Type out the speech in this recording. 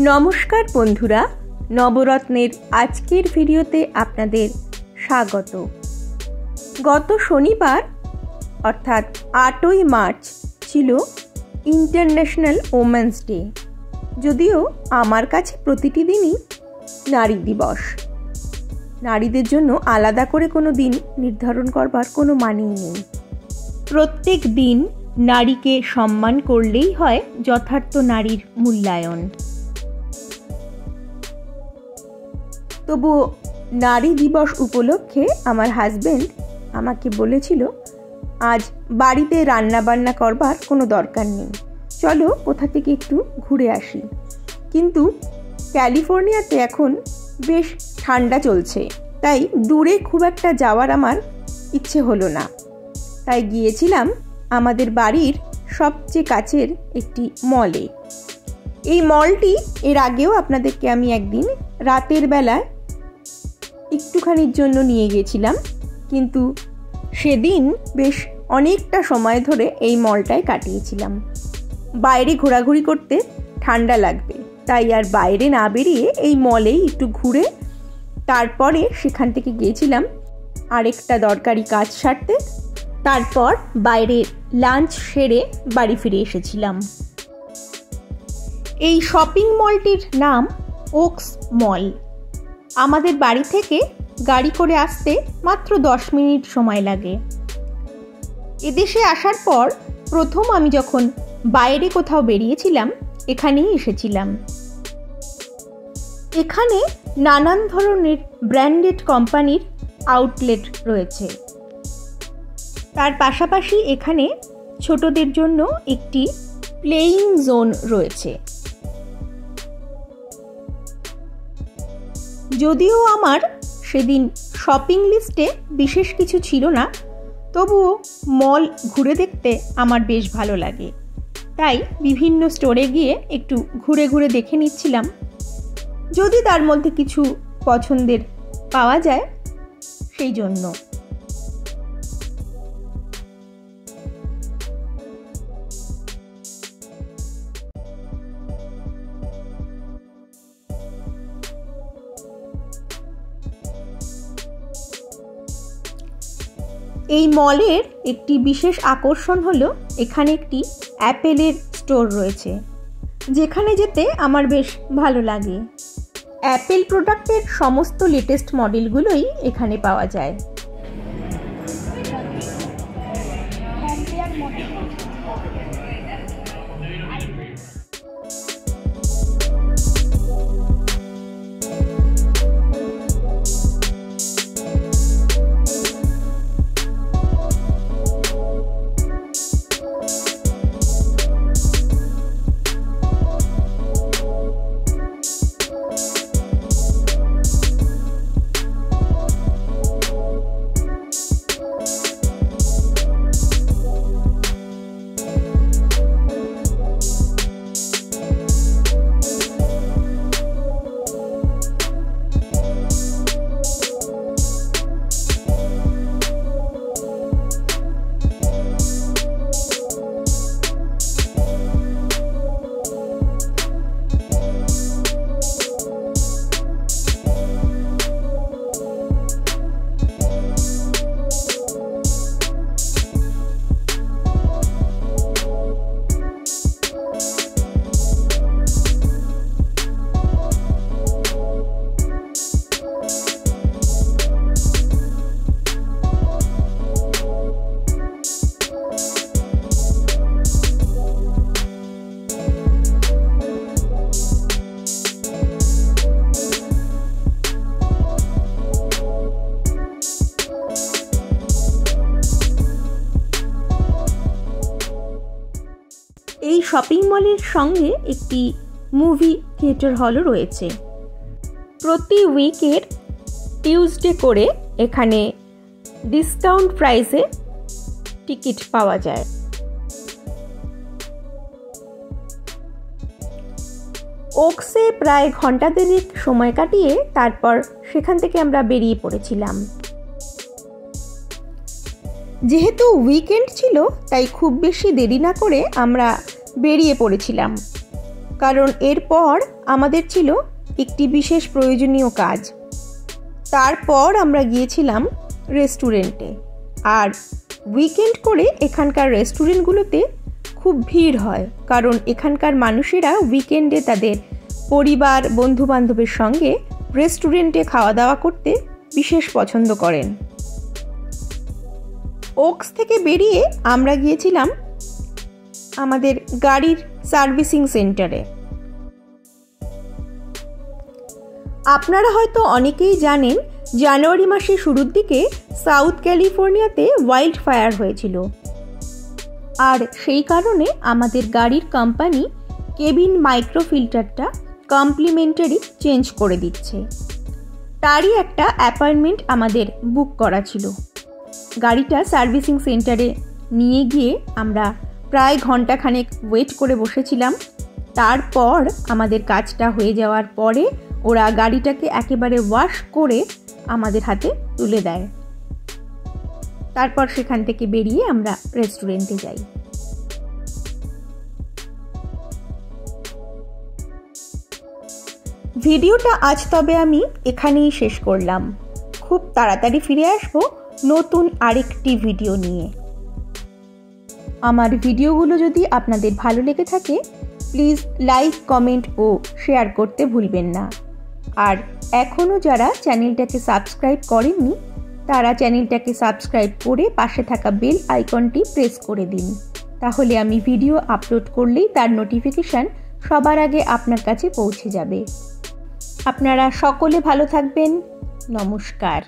নমস্কার বন্ধুরা, নবরত্নের আজকের ভিডিওতে আপনাদের স্বাগত। গত শনিবার অর্থাৎ 8ই মার্চ ছিল ইন্টারন্যাশনাল ওমেন্স ডে। যদিও আমার কাছে প্রতিটি দিনই নারী দিবস। নারীদের জন্য আলাদা করে কোনো দিন নির্ধারণ করবার কোনো মানেই নেই। প্রত্যেক দিন নারীকে সম্মান করলেই হয় যথার্থ নারীর মূল্যায়ন। তবুও নারী দিবস উপলক্ষে আমার হাজবেন্ড আমাকে বলেছিল, আজ বাড়িতে রান্না বান্না করবার কোনো দরকার নেই, চলো কোথা থেকে একটু ঘুরে আসি। কিন্তু ক্যালিফোর্নিয়াতে এখন বেশ ঠান্ডা চলছে, তাই দূরে খুব একটা যাওয়ার আমার ইচ্ছে হলো না। তাই গিয়েছিলাম আমাদের বাড়ির সবচেয়ে কাছের একটি মলে। এই মলটি এর আগেও আপনাদেরকে আমি একদিন রাতের বেলায় একটুখানির জন্য নিয়ে গেছিলাম, কিন্তু সেদিন বেশ অনেকটা সময় ধরে এই মলটায় কাটিয়েছিলাম। বাইরে ঘোরাঘুরি করতে ঠান্ডা লাগবে, তাই আর বাইরে না বেরিয়ে এই মলেই একটু ঘুরে তারপরে সেখান থেকে গিয়েছিলাম আরেকটা দরকারি কাজ সারতে। তারপর বাইরে লাঞ্চ সেরে বাড়ি ফিরে এসেছিলাম। এই শপিং মলটির নাম ওকস মল। আমাদের বাড়ি থেকে গাড়ি করে আসতে মাত্র 10 মিনিট সময় লাগে। এদেশে আসার পর প্রথম আমি যখন বাইরে কোথাও বেরিয়েছিলাম এখানেই এসেছিলাম। এখানে নানান ধরনের ব্র্যান্ডেড কোম্পানির আউটলেট রয়েছে। তার পাশাপাশি এখানে ছোটদের জন্য একটি প্লেয়িং জোন রয়েছে। যদিও আমার সেদিন শপিং লিস্টে বিশেষ কিছু ছিল না, তবুও মল ঘুরে দেখতে আমার বেশ ভালো লাগে। তাই বিভিন্ন স্টোরে গিয়ে একটু ঘুরে ঘুরে দেখে নিচ্ছিলাম, যদি তার মধ্যে কিছু পছন্দের পাওয়া যায় সেই জন্য। এই মলের একটি বিশেষ আকর্ষণ হলো এখানে একটি অ্যাপেলের স্টোর রয়েছে, যেখানে যেতে আমার বেশ ভালো লাগে। অ্যাপেল প্রোডাক্টের সমস্ত লেটেস্ট মডেলগুলোই এখানে পাওয়া যায়। এই শপিং মলের সঙ্গে একটি মুভি থিয়েটার হলও রয়েছে। প্রতি উইকের টিউসডে করে এখানে ডিসকাউন্ট প্রাইসে টিকিট পাওয়া যায়। ওকসে প্রায় ঘন্টা দেড়েক সময় কাটিয়ে তারপর সেখান থেকে আমরা বেরিয়ে পড়েছিলাম। যেহেতু উইকেন্ড ছিল তাই খুব বেশি দেরি না করে আমরা বেরিয়ে পড়েছিলাম। কারণ এরপর আমাদের ছিল একটি বিশেষ প্রয়োজনীয় কাজ। তারপর আমরা গিয়েছিলাম রেস্টুরেন্টে। আর উইকেন্ড করে এখানকার রেস্টুরেন্টগুলোতে খুব ভিড় হয়, কারণ এখানকার মানুষেরা উইকেন্ডে তাদের পরিবার বন্ধুবান্ধবের সঙ্গে রেস্টুরেন্টে খাওয়া দাওয়া করতে বিশেষ পছন্দ করেন। ওকস থেকে বেরিয়ে আমরা গিয়েছিলাম আমাদের গাড়ির সার্ভিসিং সেন্টারে। আপনারা হয়তো অনেকেই জানেন, জানুয়ারি মাসের শুরুর দিকে সাউথ ক্যালিফোর্নিয়াতে ওয়াইল্ড ফায়ার হয়েছিল। আর সেই কারণে আমাদের গাড়ির কোম্পানি কেবিন মাইক্রো ফিল্টারটা কমপ্লিমেন্টারি চেঞ্জ করে দিচ্ছে। তারই একটা অ্যাপয়েন্টমেন্ট আমাদের বুক করা ছিল। গাড়িটা সার্ভিসিং সেন্টারে নিয়ে গিয়ে আমরা প্রায় ঘন্টাখানেক ওয়েট করে বসেছিলাম। তারপর আমাদের কাজটা হয়ে যাওয়ার পরে ওরা গাড়িটাকে একেবারে ওয়াশ করে আমাদের হাতে তুলে দেয়। তারপর সেখান থেকে বেরিয়ে আমরা রেস্টুরেন্টে যাই। ভিডিওটা আজ তবে আমি এখানেই শেষ করলাম। খুব তাড়াতাড়ি ফিরে আসবো নতুন আরেকটি ভিডিও নিয়ে। আমার ভিডিওগুলো যদি আপনাদের ভালো লেগে থাকে, প্লিজ লাইক, কমেন্ট ও শেয়ার করতে ভুলবেন না। আর এখনও যারা চ্যানেলটাকে সাবস্ক্রাইব করেননি, তারা চ্যানেলটাকে সাবস্ক্রাইব করে পাশে থাকা বেল আইকনটি প্রেস করে দিন। তাহলে আমি ভিডিও আপলোড করলেই তার নোটিফিকেশান সবার আগে আপনার কাছে পৌঁছে যাবে। আপনারা সকলে ভালো থাকবেন। নমস্কার।